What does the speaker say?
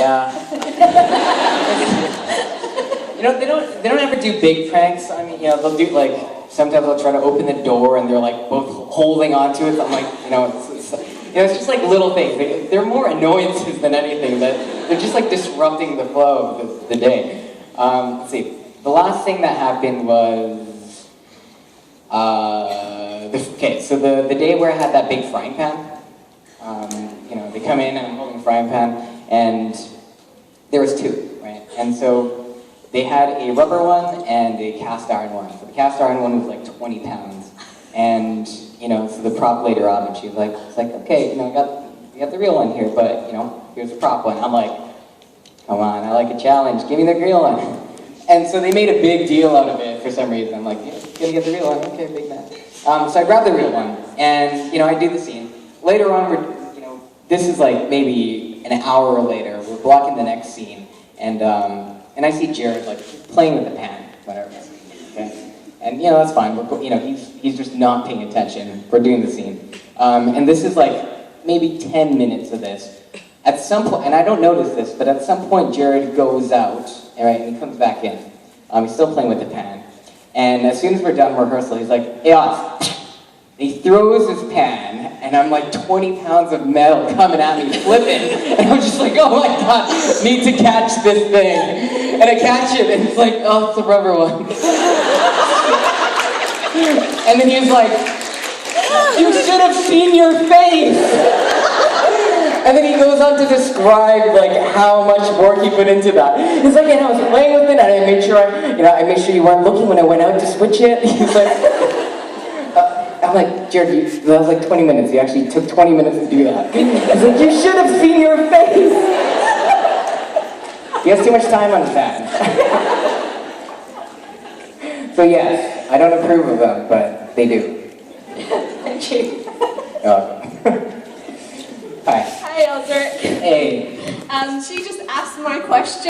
Yeah. You know, they don't ever do big pranks. I mean, you know, they'll do like, sometimes they'll try to open the door and they're like both holding onto it. I'm like, you know, it's just like little things. They're more annoyances than anything. That they're just like disrupting the flow of the day. Let's see. The last thing that happened was, okay, so the day where I had that big frying pan. You know, they come in and I'm holding a frying pan, and there was two, right? And so they had a rubber one and a cast iron one. So the cast iron one was like 20 pounds. And, you know, so the prop later on, and she's like, okay, you know, we got the real one here, but, you know, here's the prop one. I'm like, come on, I like a challenge, give me the real one. And so they made a big deal out of it for some reason. I'm like, yeah, gonna get the real one, okay, big man. So I grabbed the real one, and, you know, I do the scene. Later on, this is like maybe an hour later, we're blocking the next scene, and I see Jared like playing with the pan, whatever. Okay? And you know, that's fine. You know, he's just not paying attention. We're doing the scene. And this is like maybe 10 minutes of this. At some point, and I don't notice this, but at some point Jared goes out, right, and he comes back in. He's still playing with the pan. And as soon as we're done rehearsal, he's like, hey, Oz. He throws his pan, and I'm like 20 pounds of metal coming at me, flipping. And I'm just like, oh my God, need to catch this thing. And I catch it, and it's like, oh, it's a rubber one. And then he was like, you should have seen your face. And then he goes on to describe like how much work he put into that. He's like, and I was playing with it, and I made sure I made sure you weren't looking when I went out to switch it. He's like, I'm like, Jared, that was like 20 minutes. You actually took 20 minutes to do that. He's like, you should have seen your face. He has too much time on his hands. So yes, I don't approve of them, but they do. Thank you. You're welcome. Hi. Hi, Osric. Hey. She just asked my question.